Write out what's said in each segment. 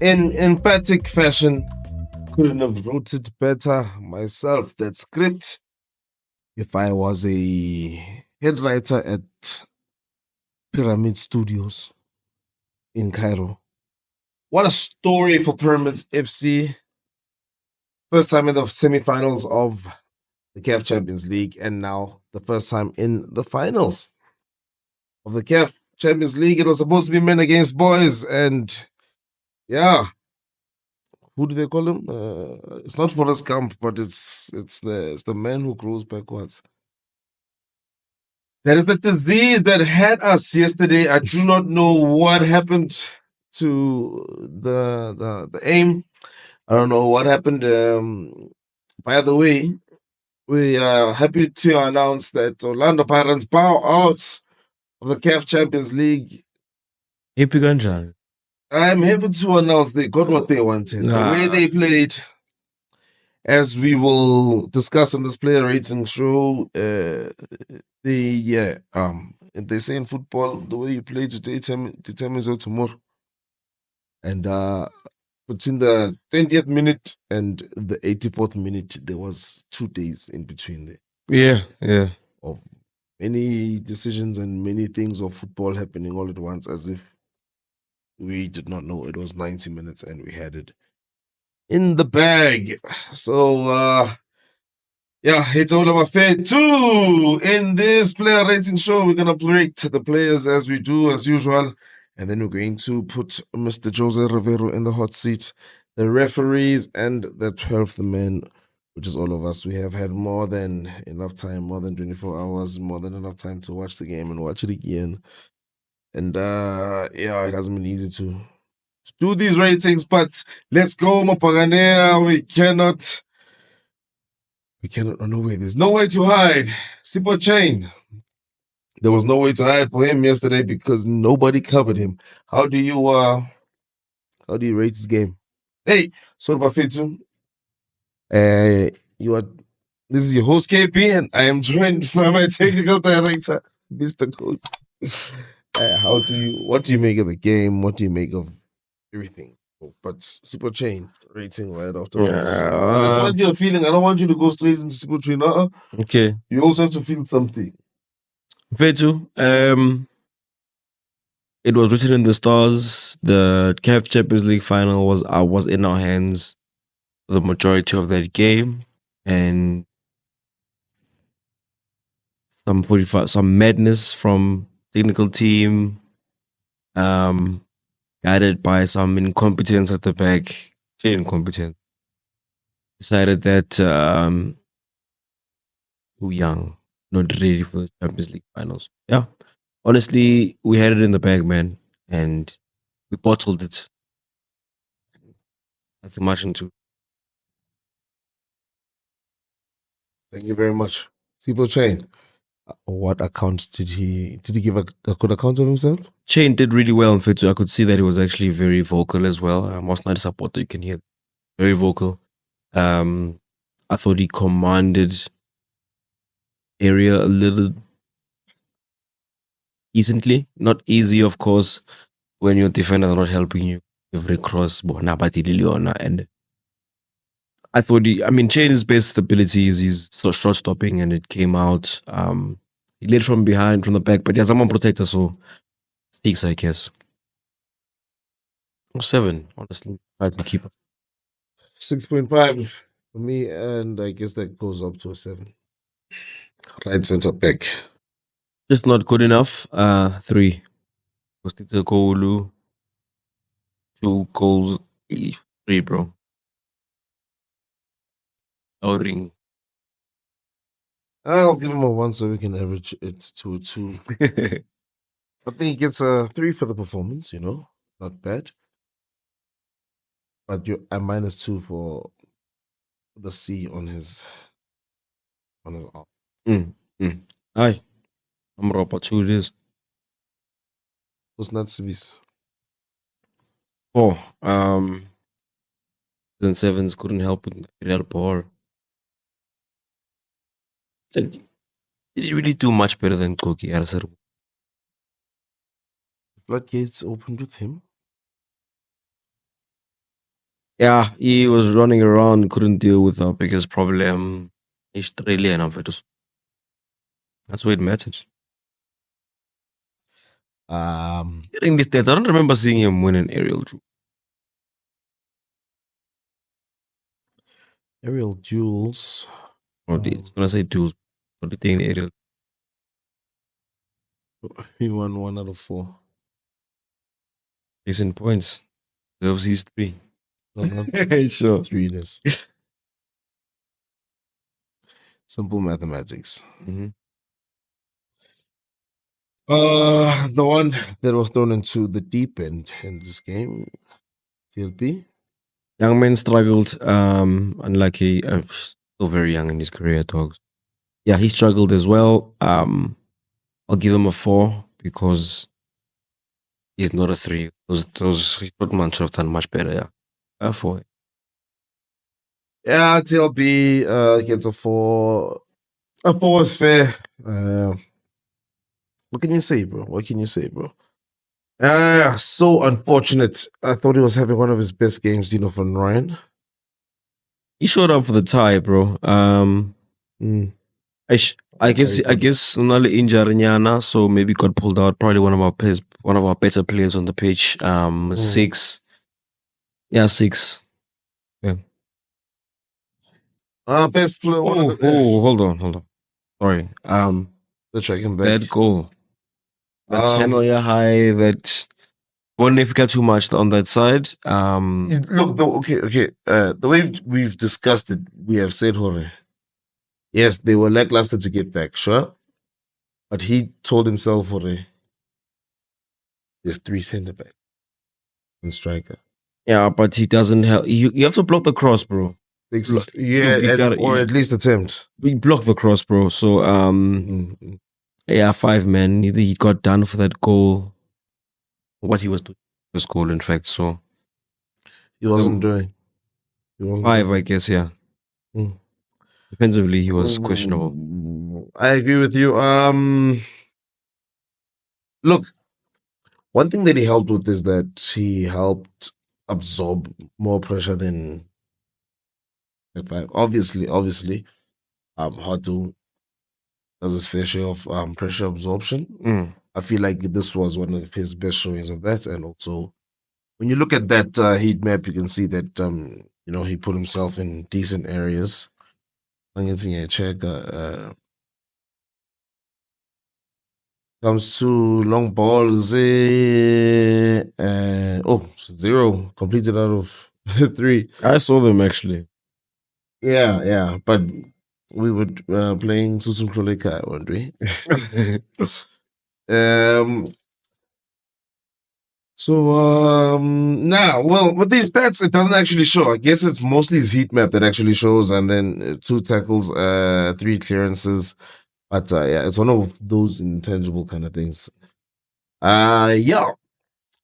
in emphatic fashion. Couldn't have wrote it better myself. That script, if I was a head writer at Pyramid Studios in Cairo. What a story for Pyramids FC. First time in the semifinals of the CAF Champions League, and now the first time in the finals of the CAF Champions League. It was supposed to be men against boys, and yeah, who do they call him? It's not Forrest Gump, but it's the man who grows backwards. That is the disease that had us yesterday. I do not know what happened to the aim. I don't know what happened. By the way, we are happy to announce that Orlando Pirates bow out of the CAF Champions League. Happy kanjani? I'm happy to announce they got what they wanted. The way they played, as we will discuss in this player rating show, they say in football, the way you play today determines your tomorrow. And between the 20th minute and the 84th minute, there was 2 days in between there Yeah. of many decisions and many things of football happening all at once, as if we did not know it was 90 minutes and we had it in the bag. So yeah, it's all about fair too. In this player rating show, we're gonna rate the players as we do as usual, and then we're going to put Mr. Jose Rivero in the hot seat, the referees, and the 12th man, which is all of us. We have had more than enough time, more than 24 hours, more than enough time to watch the game and watch it again. And yeah, it hasn't been easy to do these ratings, but let's go, Mapaganea. We cannot run away. There's no way to hide. Sipo Chain. There was no way to hide for him yesterday because nobody covered him. How do you rate this game? Hey, so Bafetu. This is your host KP, and I am joined by my technical director, Mr. Coach. What do you make of the game? What do you make of everything? But Super Chain rating right after this. It's not your feeling. I don't want you to go straight into Super Chain. Okay. You also have to feel something. Fetu, it was written in the stars. The CAF Champions League final was in our hands for the majority of that game, and some madness from technical team, guided by some incompetence at the back. Incompetence. Decided that who young, not ready for the Champions League finals. Yeah. Honestly, we had it in the bag, man, and we bottled it. Nothing much into. Thank you very much. Super Chain. What account did he give a good account of himself? Chain did really well in Fitzu. I could see that he was actually very vocal as well. Most nice support that you can hear. Very vocal. I thought he commanded area a little decently. Not easy, of course, when your defenders are not helping you. Every cross, and I thought Chain's best ability is his short stopping, and it came out. He led from behind, from the back, but yeah, someone protector, so 6, I guess. Or 7, honestly. I can keep it. 6.5 for me, and I guess that goes up to a 7. Right center back. Just not good enough. 3. Postito Kolu. 2 goals. 3, bro. Ring. I'll give him a 1 so we can average it to a 2. I think he gets a 3 for the performance, not bad. But you're a -2 for the C on his arm. Aye. I'm Ropa 2 it is. What's not Sibis? 4. Then 7s couldn't help with Real Power. Did he really do much better than Koki Arasar? Floodgates opened with him. Yeah, he was running around, couldn't deal with our biggest problem. Australia and that's where it mattered. During this stats, I don't remember seeing him win an aerial duel. Aerial duels. Or it's gonna say duels. Or the thing aerial. He won 1 out of 4. Decent points. Deserves these 3. Sure. 3 it is. Simple mathematics. Mm-hmm. The one that was thrown into the deep end in this game, TLP. Young man struggled. Unlucky. Still very young in his career, dogs. Yeah, he struggled as well. I'll give him a 4 because he's not a 3. Those Sportman should have done much better. Yeah, a 4. Yeah, TLP gets a 4. A 4 is fair. What can you say, bro? What can you say, bro? So unfortunate. I thought he was having one of his best games, from Ryan. He showed up for the tie, bro. I guess another injury nyana, so maybe got pulled out. Probably one of our better players on the pitch. 6. Yeah, 6. Yeah. Best player. Hold on. Sorry. The tracking back. That goal. That channel high. That won't difficult too much on that side. Look, okay. The way we've discussed it, we have said, Hore. Yes, they were lackluster to get back, sure. But he told himself, Hore, there's 3 centre back and striker. Yeah, but he doesn't help. You have to block the cross, bro. Or at least attempt. We blocked the cross, bro. So yeah, 5 men. He got done for that goal. What he was doing was goal, in fact. So he wasn't doing. 5, I guess. Yeah. Defensively, he was questionable. I agree with you. Look, one thing that he helped with is that he helped absorb more pressure than at 5. Obviously, Hadu does his fair share of pressure absorption. I feel like this was one of his best showings of that, and also when you look at that heat map, you can see that he put himself in decent areas. I'm getting a check. Comes to long balls. 0 completed out of 3. I saw them actually. Yeah, but we were playing Susum Kroleka, weren't we? Now, well, with these stats, it doesn't actually show. I guess it's mostly his heat map that actually shows, and then 2 tackles, 3 clearances. But yeah, it's one of those intangible kind of things. Yeah.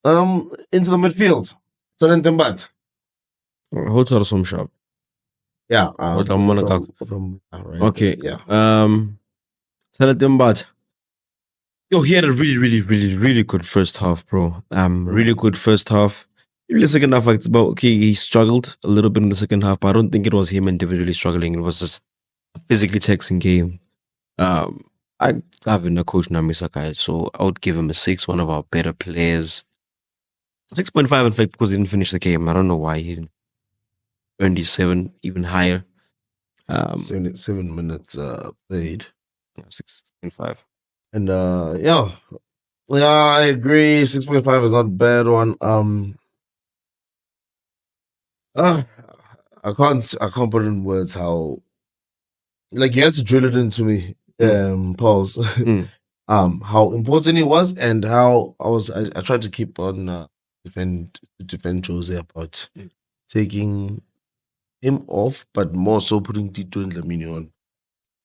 Into the midfield. Salentembat. Hotel some shop. Yeah. From okay. Yeah. Salentembat. Yo, he had a really good first half, bro. Really good first half. In the second half, it's about he struggled a little bit in the second half, but I don't think it was him individually struggling. It was just a physically taxing game. I have been a coach Namisa guy, so I would give him a 6, one of our better players. 6.5, in fact, because he didn't finish the game. I don't know why he didn't earn his 7 even higher. 7 minutes played. 6.5. And yeah, I agree. 6.5 is not a bad one. I can't put in words how, like, you had to drill it into me, Pause. How important it was, and how I tried to keep on defend Jose about taking him off, but more so putting Tito and Lamine on.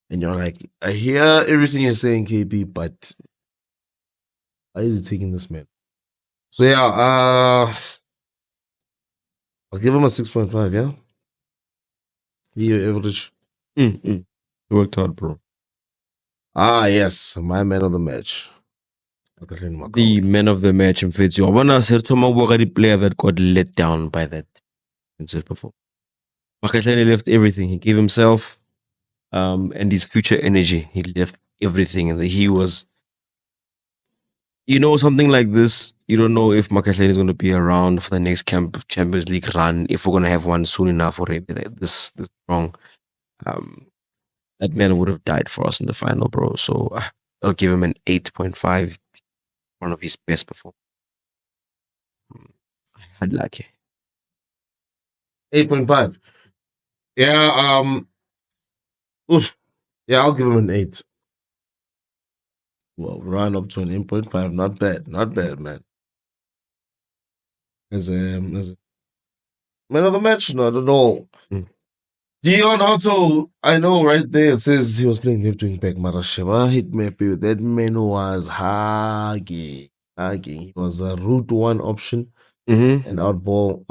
And you're like, I hear everything you're saying, KB, but why is he taking this man? So yeah, I'll give him a 6.5, yeah? He average. You worked hard, bro. Yes, my man of the match. The man of the match in Fitz. I want to say the player that got let down by that defensive performance. Makashane left everything. He gave himself and his future energy. He left everything, and he was, something like this. You don't know if Makashane is going to be around for the next camp Champions League run. If we're going to have one soon enough already, this strong. Um, that man would have died for us in the final, bro. So I'll give him an 8.5. One of his best performances. I had lucky. 8.5. Yeah, oof. Yeah, I'll give him an 8. Well, round up to an 8.5. Not bad. Not bad, man. As a man of the match, not at all. Mm. Dion Otto, I know right there it says he was playing left wing back. Marasheva hit me. That man was hugging. He was a route one option Mm-hmm. and out ball.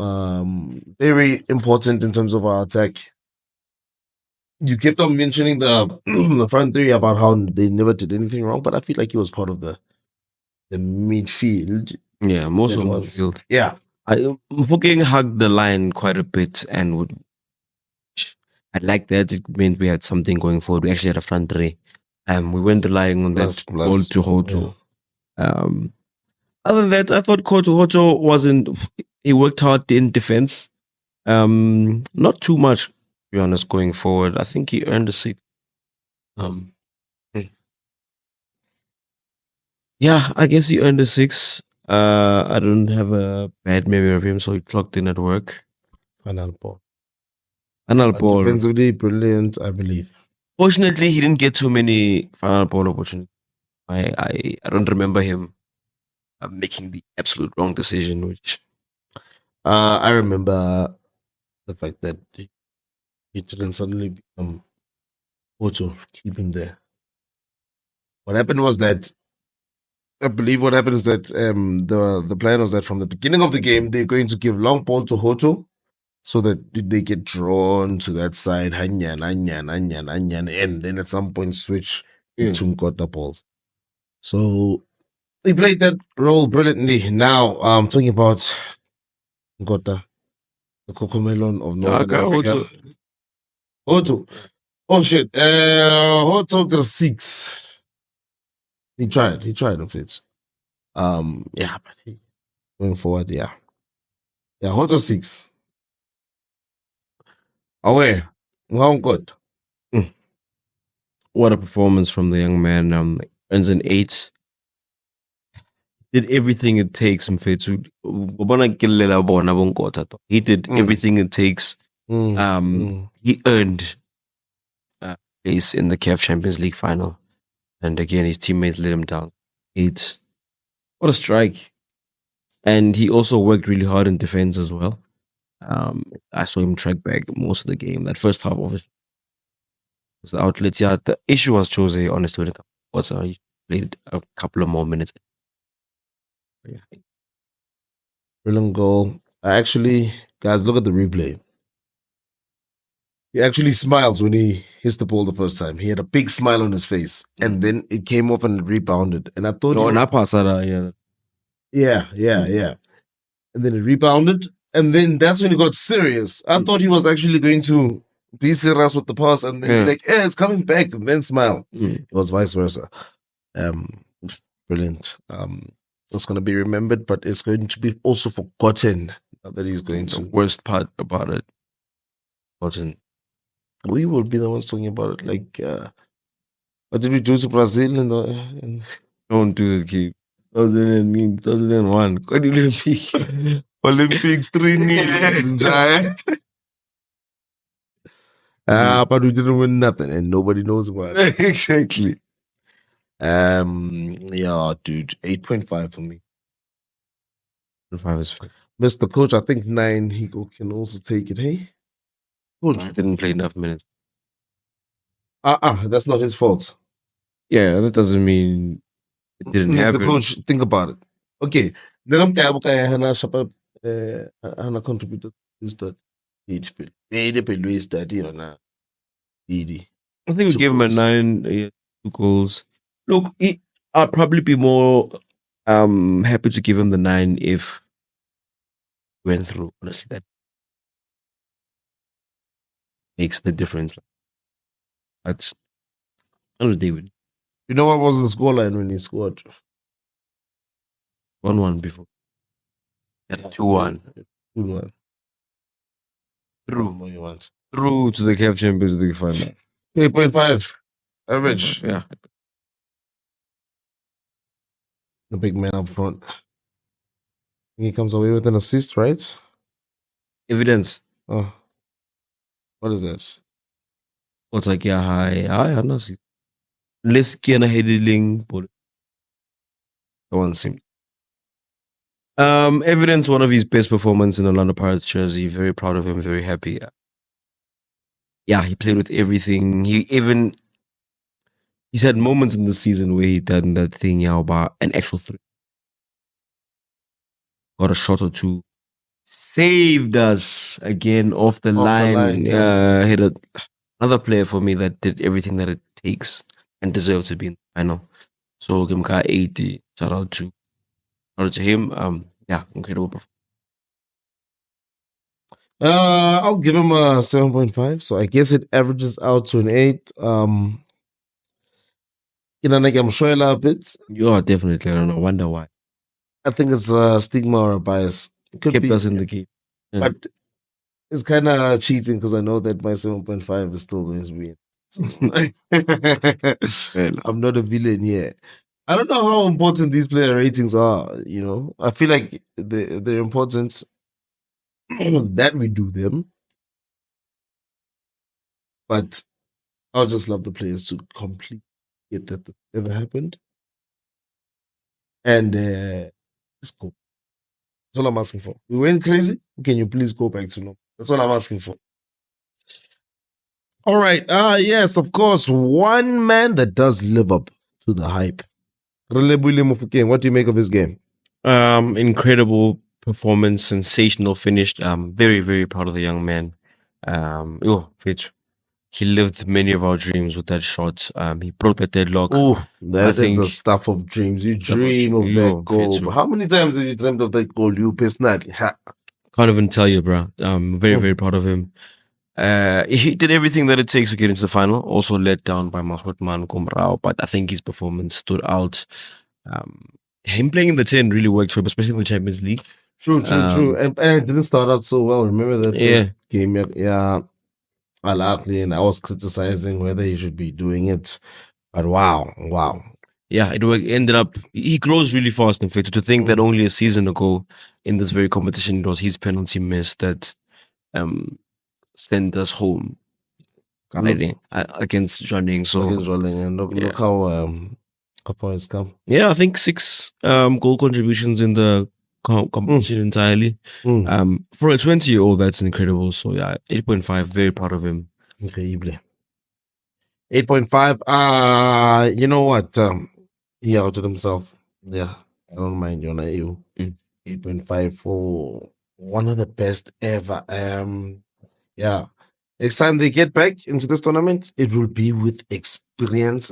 Very important in terms of our attack. You kept on mentioning the the front three about how they never did anything wrong, but I feel like he was part of the midfield. Yeah, most That of the was field. yeah. Fucking hugged the line quite a bit and would. I like that. It meant we had something going forward. We actually had a front three. We weren't relying on that ball Plus to yeah. Hoto. Other than that, I thought Hoto wasn't. He worked hard in defense. Not too much, to be honest, going forward. I think he earned a seat. Um, yeah, I guess he earned a 6. I don't have a bad memory of him, so he clocked in at work. Final ball. Final But ball. defensively brilliant, I believe. Fortunately, he didn't get too many final ball opportunities. I don't remember him making the absolute wrong decision, which I remember the fact that he didn't suddenly become Ocho, keep him there. What happened was that I believe what happened is that the plan was that from the beginning of the game they're going to give long ball to Hoto so that they get drawn to that side, Hanyan, Anyan, Anyan, Anyan, and then at some point switch to Nkota balls. So he played that role brilliantly. Now I'm talking about Nkota, the cocomelon of Northern Africa. Hoto. Oh shit. Hoto got a 6. He tried. He tried of it. Yeah, but going forward, yeah. Yeah, Hoto 6. Away. Well, good. what a performance from the young man. Earns an 8. Did everything it takes Mfethu. He did everything it takes. He earned place in the CAF Champions League final. And again, his teammates let him down. 8. What a strike. And he also worked really hard in defense as well. I saw him track back most of the game. That first half, obviously, was the outlets. Yeah, the issue was Jose, honestly, when it comes to he played a couple of more minutes. Brilliant goal. Actually, guys, look at the replay. He actually smiles when he hits the ball the first time. He had a big smile on his face, and then it came off and rebounded. And I thought, yeah. yeah. And then it rebounded, and then that's when he got serious. I thought he was actually going to be serious with the pass, and then be like, it's coming back, and then smile. It was vice versa. Brilliant. It's going to be remembered, but it's going to be also forgotten that he's going The to. worst part about it wasn't. We will be the ones talking about it. Like, what did we do to Brazil Don't do it, keep. 2001. Olympics 3-0. But we didn't win nothing, and nobody knows about it. Exactly. Yeah, dude, 8.5 for me. 5 is fine. Mr. Coach, I think 9. He can also take it. Hey, Coach, I didn't play enough minutes. that's not his fault. Yeah, that doesn't mean it didn't Mr. happen. Coach, think about it. Okay, then I'm kaya hana siya hana contributed is that is that na ED. I think we gave him a 9, 2 goals. Look, I'd probably be more happy to give him the 9 if he went through. Honestly, that makes the difference. That's another day with You know what was the scoreline when he scored? 1-1 before. Yeah, 2-1. 2-1. Through. What you want? Through to the CAF Champions League final. 3.5 average. Yeah. The big man up front. He comes away with an assist, right? Evidence. Oh, what is that? What's like, yeah, hi, honestly. Let's get a heading, but I want to see. Evidence one of his best performance in the Orlando Pirates jersey. Very proud of him. Very happy. Yeah, he played with everything. He's had moments in the season where he done that thing, yeah, about an actual three. Got a shot or two. Saved us again off the line. Hit another player for me that did everything that it takes and deserves to be in the final. So give him 80. Shout out to him. Yeah, incredible performance. I'll give him a 7.5. So I guess it averages out to an 8. Like I'm showing a bit. Yeah, definitely. I don't know. Wonder why. I think it's a stigma or a bias. It could Kept be, us in the game. Yeah. but it's kind of cheating because I know that my 7.5 is still going to be. So, I'm not a villain yet. I don't know how important these player ratings are. I feel like they're important that we do them, but I'll just love the players to complete it that ever happened. And let's go. That's all I'm asking for. We went crazy. Can you please go back to normal? That's all I'm asking for. All right. Yes, of course. One man that does live up to the hype. What do you make of his game? Incredible performance, sensational finish. Very, very proud of the young man. Fitch. He lived many of our dreams with that shot. He broke the deadlock. Oh, that is the stuff of dreams. You dream of that goal. But how many times have you dreamed of that goal? You personally? Can't even tell you, bro. I'm very, very proud of him. He did everything that it takes to get into the final. Also let down by Mahotman Komrao, but I think his performance stood out. Him playing in the 10 really worked for him, especially in the Champions League. True. And it didn't start out so well. Remember that first game? Yeah. And I was criticizing whether he should be doing it. But wow. Yeah, it ended up, he grows really fast, in fact. To think that only a season ago in this very competition, it was his penalty miss that sent us home against Zhaneng. So against Zhaneng, and look how far it's come. Yeah, I think 6 goal contributions in the competition entirely. For a 20-year-old, that's incredible. So yeah, 8.5, very proud of him. Increíble. 8.5. You know what? He outed himself. Yeah, I don't mind you. 8.5 for one of the best ever. Yeah. Next time they get back into this tournament, it will be with experience.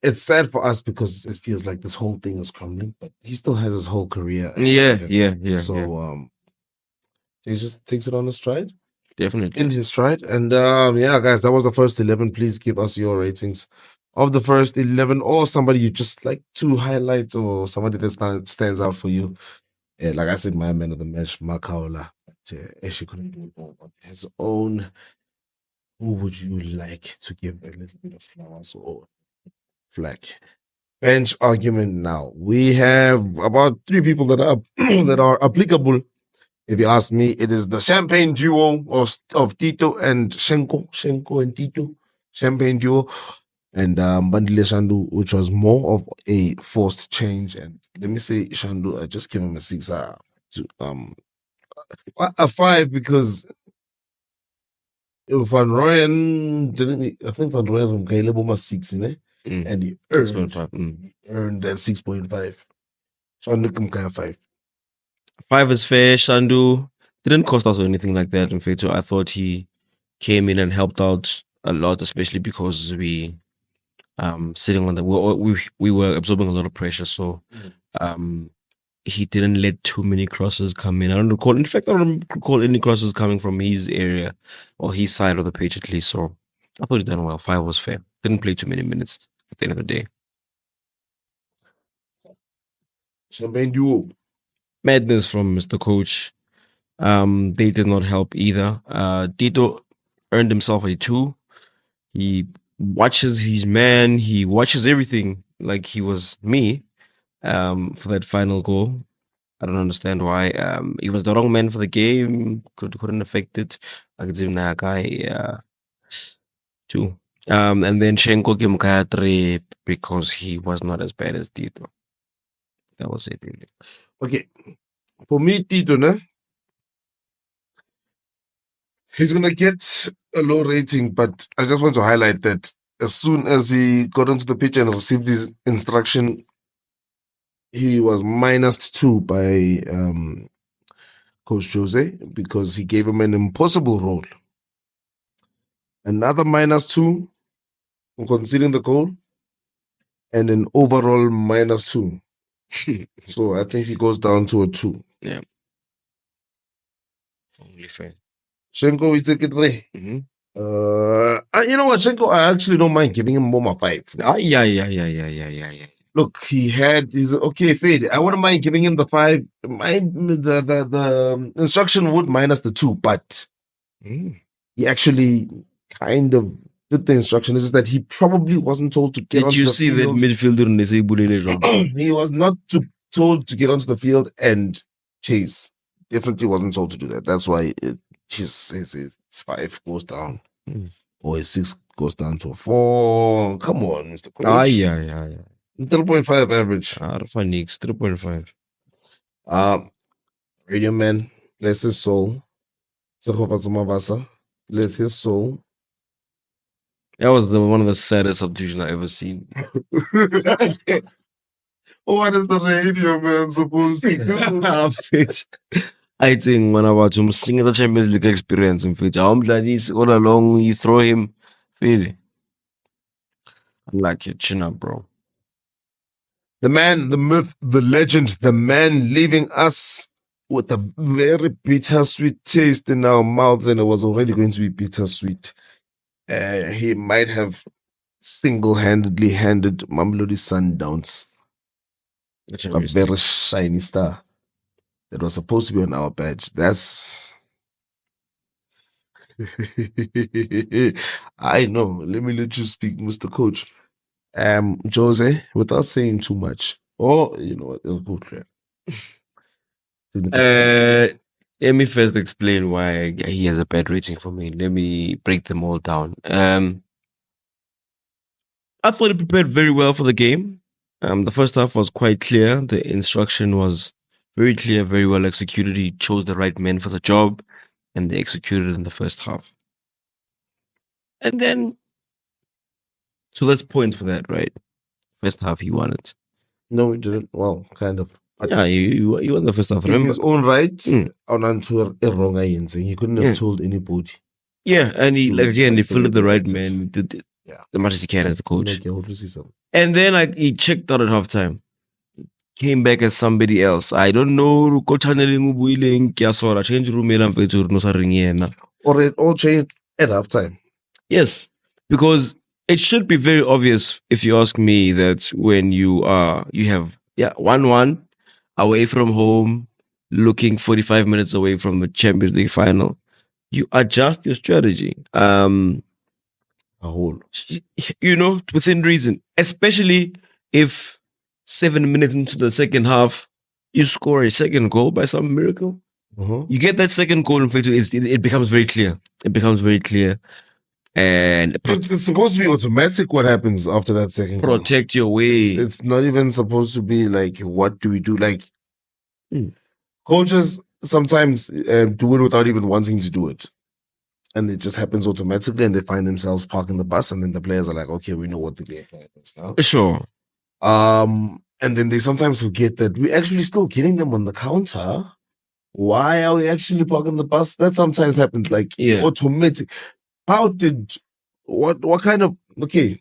It's sad for us because it feels like this whole thing is crumbling, but he still has his whole career. Yeah. So he just takes it on his stride. Definitely. In his stride. And guys, that was the first 11. Please give us your ratings of the first 11 or somebody you just like to highlight or somebody that stands out for you. Yeah, like I said, my man of the match, Makaola. Actually couldn't do it all on his own. Who would you like to give a little bit of flowers or flag? Bench argument now. We have about 3 people that are that are applicable. If you ask me, it is the champagne duo of Tito and Shenko and Tito, champagne duo, and Bandile Shandu, which was more of a forced change. And let me say, Shandu, I just give him a 6. A 5 because Van Rooyen didn't. I think Van Rooyen from 6, and he earned that 6.5. Shandu Kumkaya 5. 5 is fair. Shandu didn't cost us or anything like that. In fact, I thought he came in and helped out a lot, especially because we sitting on the we were absorbing a lot of pressure. So he didn't let too many crosses come in. I don't recall. In fact, I don't recall any crosses coming from his area or his side of the pitch at least. So I thought he done well. 5 was fair. Didn't play too many minutes at the end of the day. Champagne duo. Madness from Mr. Coach. They did not help either. Tito earned himself a 2. He watches his man. He watches everything like he was me. For that final goal. I don't understand why. He was the wrong man for the game. Couldn't affect it. I could give him a guy 2. And then Shenko gave him a 3 because he was not as bad as Tito. That was it, really. Okay. For me, Tito, ne? He's gonna get a low rating, but I just want to highlight that as soon as he got onto the pitch and received his instruction, he was -2 by Coach Jose because he gave him an impossible role. Another -2 for conceding the goal, and an overall -2. So I think he goes down to a 2. Yeah. Only fair. Shenko, we take it 3. Mm-hmm. You know what, Shenko, I actually don't mind giving him more 5. Yeah. Look, he's okay, Fade. I wouldn't mind giving him the 5. The instruction would minus the 2, but he actually kind of did the instruction. It's just that he probably wasn't told to get Did onto you the see field. that midfielder in the He was not told to get onto the field and chase. Definitely wasn't told to do that. That's why his 5 goes down. Or his 6 goes down to a 4. Come on, Mr. Coach. Yeah. 3.5 average. For Nix, 3.5. Radio Man, bless his soul. Bless his soul. That was one of the saddest substitutions I ever seen. What is the radio man supposed to do? I think when about to sing the Champions League experience in future, I'm glad he's all along. You throw him, feel it. I'm like your chin up, bro. The man, the myth, the legend, the man leaving us with a very bittersweet taste in our mouths, and it was already going to be bittersweet. He might have single-handedly handed Mamelodi Sundowns a very shiny star that was supposed to be on our badge. That's I know. Let me let you speak, Mr. Coach. Jose, without saying too much, or you know what, it'll go clear. Let me first explain why he has a bad rating for me. Let me break them all down. I thought he prepared very well for the game. The first half was quite clear. The instruction was very clear, very well executed. He chose the right men for the job, and they executed it in the first half. And then, so that's points for that, right? First half, he won it. No, he didn't. Well, kind of. Yeah, he won the first half. In Remember? his own right, he couldn't have told anybody. Yeah, and he he filled the right man. He did it the much as he can as the coach. And then he checked out at halftime. Came back as somebody else. I don't know. Change room or it all changed at halftime. Yes, because it should be very obvious if you ask me that when you have 1-1 away from home, looking 45 minutes away from the Champions League final, you adjust your strategy. Within reason, especially if 7 minutes into the second half, you score a second goal by some miracle. You get that second goal, it becomes very clear. It becomes very clear. And it's supposed to be automatic what happens after that second goal. Protect your way. It's not even supposed to be like, what do we do? Like, coaches sometimes do it without even wanting to do it. And it just happens automatically, and they find themselves parking the bus, and then the players are like, okay, we know what the game plan is now. Sure. And then they sometimes forget that we're actually still getting them on the counter. Why are we actually parking the bus? That sometimes happens, like automatic. How did what kind of okay,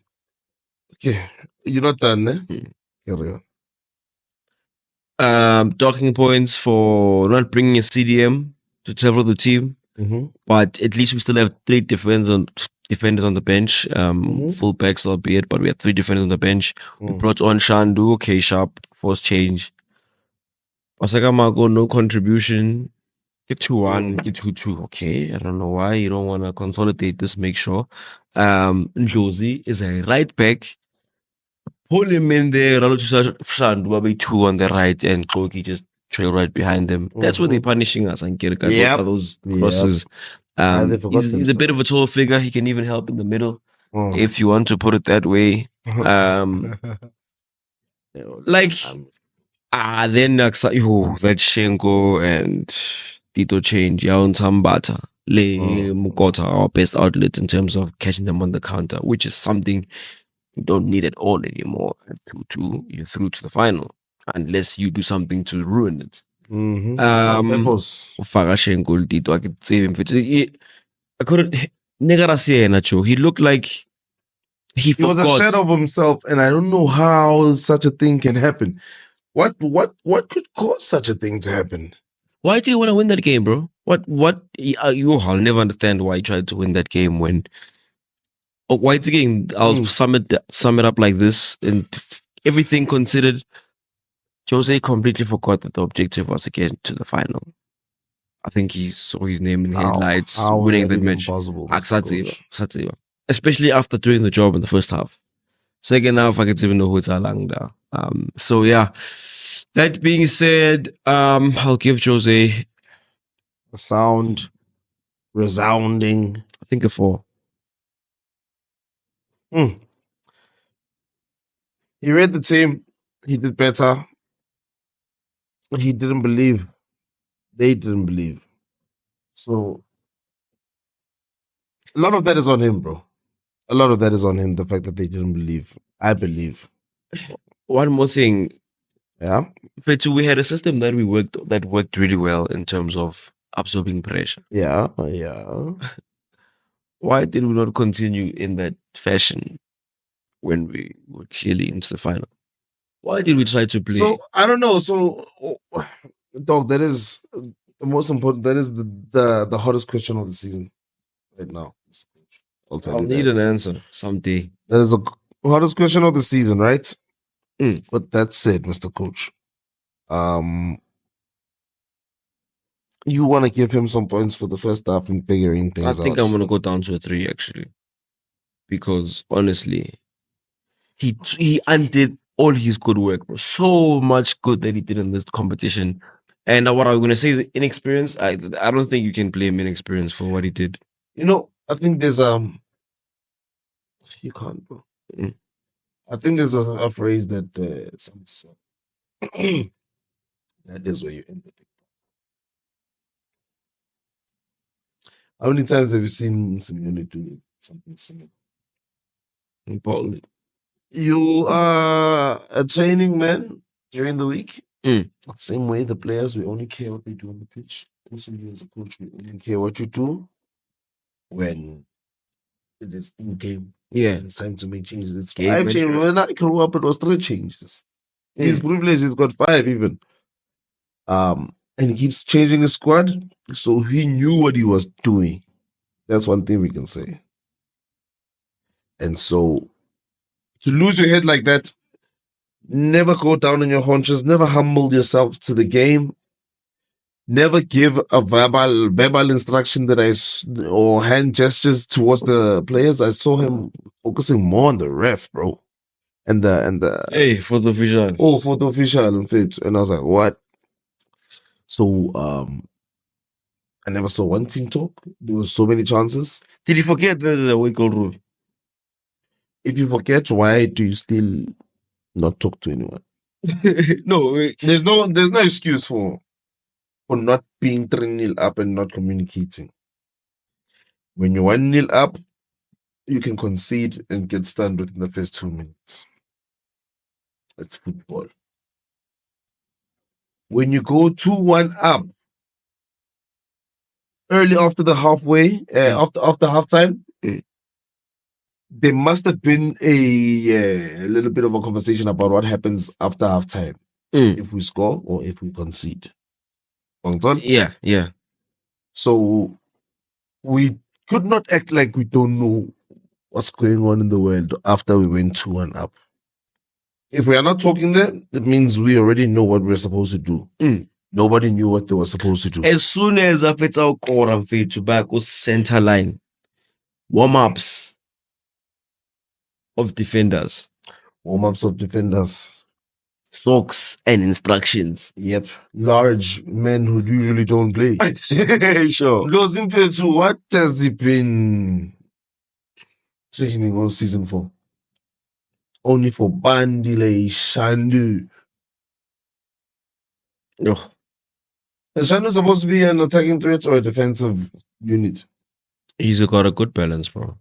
you're not done, eh? Carry on. Talking points for not bringing a CDM to travel the team, but at least we still have three defenders on the bench. Full backs albeit, but we have three defenders on the bench. We brought on Shandu, K Sharp, force change. Osaka Mago, no contribution. Get 2-1, get 2-2. Okay, I don't know why you don't want to consolidate this. Make sure. Ndlozi is a right back. Pull him in there. Shandu, maybe 2 on the right, and Koki just trail right behind them. That's what they're punishing us. And get those crosses. He's a bit of a tall figure. He can even help in the middle, if you want to put it that way. Then that Shenko and Tito change. Yaun Sambata, Le Mukota, our best outlet in terms of catching them on the counter, which is something you don't need at all anymore. At 2-2, you're through to the final, unless you do something to ruin it. Ufaka Shenko, Tito, I could save him for I couldn't. He looked like he was a shadow of himself, and I don't know how such a thing can happen. What could cause such a thing to happen? Why do you want to win that game, bro? I'll never understand why you tried to win that game when. Why it's again? I'll sum it up like this: and everything considered, Jose completely forgot that the objective was to get to the final. I think he saw his name in headlights, winning the match. Possible, especially after doing the job in the first half. Second half, I can't even know who it's Alangda. So yeah. That being said, I'll give Jose a sound, resounding. I think a 4. He read the team. He did better. He didn't believe. They didn't believe. So a lot of that is on him, bro. A lot of that is on him. The fact that they didn't believe. I believe. One more thing. Yeah. We had a system that worked really well in terms of absorbing pressure. Yeah. Why did we not continue in that fashion when we were clearly into the final? Why did we try to play? So I don't know. So, dog, that is the most important. That is the hottest question of the season right now. I'll need an answer someday. That is the hottest question of the season, right? But that said, Mr. Coach, you want to give him some points for the first half and figuring things out. I think I'm going to go down to a 3, actually. Because, honestly, he undid all his good work, bro. So much good that he did in this competition. And what I'm going to say is inexperience. I don't think you can blame inexperience for what he did. You know, I think there's you can't, bro. I think there's a phrase that that is where you end the thing. How many times have you seen Simeone do something similar? Importantly, you are a training man during the week. Same way the players, we only care what they do on the pitch. Also, you as a coach, we only care what you do when it is in game. Yeah, it's time to make changes. It's 5 changes. When I grew up, it was 3 changes. He's privileged. He's got 5 even. And he keeps changing his squad, so he knew what he was doing. That's one thing we can say. And so, to lose your head like that, never go down on your haunches, never humble yourself to the game, never give a verbal instruction or hand gestures towards the players. I saw him focusing more on the ref, bro. And the for the official. Oh, for the official, in fact. And I was like, what? So I never saw one team talk. There were so many chances. Did you forget there's a wiggle rule? If you forget, why do you still not talk to anyone? No, there's no excuse for not being 3-0 up and not communicating. When you're 1-0 up, you can concede and get stunned within the first 2 minutes. That's football. When you go 2-1 up, early after the halfway, after halftime, there must have been a little bit of a conversation about what happens after halftime. if we score or if we concede. Yeah. So we could not act like we don't know what's going on in the world after we went 2-1 up. If we are not talking there, it means we already know what we're supposed to do. Nobody knew what they were supposed to do. As soon as I fit our core and fit to back was center line, warm-ups of defenders, socks and instructions. Yep. Large men who usually don't play. Sure. Goes into what has he been training all season for? Only for Bandile Shandu. Oh, Is Shandu supposed to be an attacking threat or a defensive unit? he's got a good balance, bro.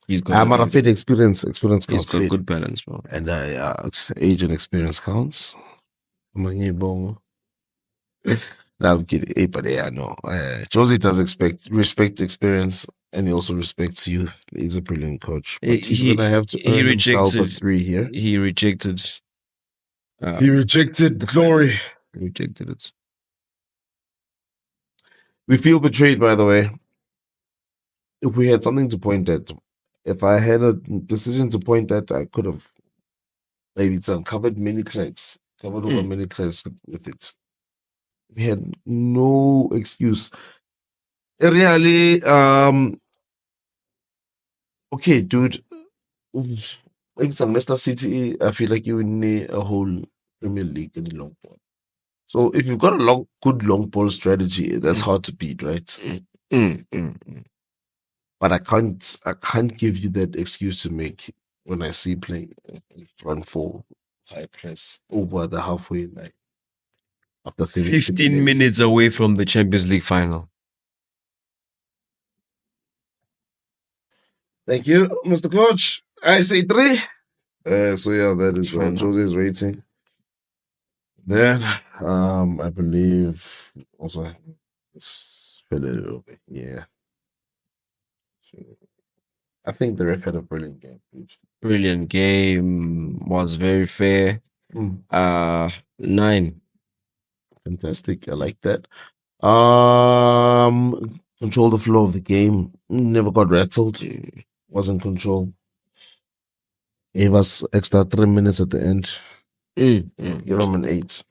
He's got I'm a fit experience. he's Counts got fit. good balance, bro. And age and experience counts. Now I'm kidding. But yeah, no. Josie does respect experience, and he also respects youth. He's a brilliant coach. But he's gonna have to earn himself a 3 here. He rejected. He rejected the glory. He rejected it. We feel betrayed, by the way. If we had something to point at, if I had a decision to point at, I could have maybe covered many cracks, covered over many cracks with it. We had no excuse. Really, okay, dude. Maybe some Leicester City, I feel like you need a whole Premier League in the long ball. So if you've got a good long ball strategy, that's hard to beat, right? But I can't give you that excuse to make when I see playing front four high press over the halfway line after 15 minutes away from the Champions League final. Thank you, Mr. Coach. I say 3. So yeah, that is Jose's rating. Then I believe also yeah. I think the ref had a brilliant game. Brilliant game, was very fair. 9. Fantastic. I like that. Control the flow of the game. Never got rattled. Was in control. Gave us extra 3 minutes at the end. Give him an 8.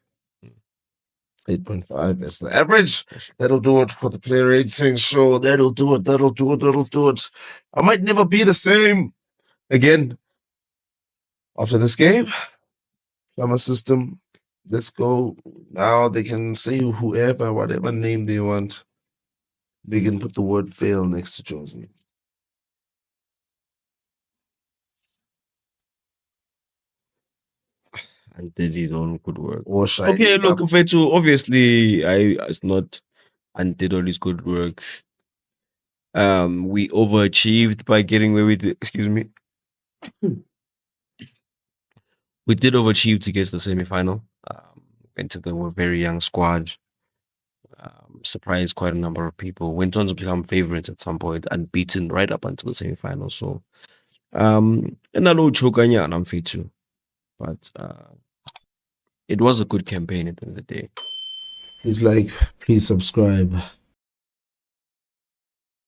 8.5 is the average. That'll do it for the player rating show. That'll do it. I might never be the same again after this game. Plumber system. Let's go. Now they can say whoever, whatever name they want. They can put the word fail next to Josie. And did his own good work. Okay, look, Fetu, obviously, it's not and did all his good work. We overachieved by getting away with it. Excuse me. We did overachieve to get to the semi-final. Went to the very young squad. Surprised quite a number of people. Went on to become favorites at some point and beaten right up until the semi-final. So, and I know Chokanya I'm Fetu. But it was a good campaign at the end of the day. He's like, please subscribe.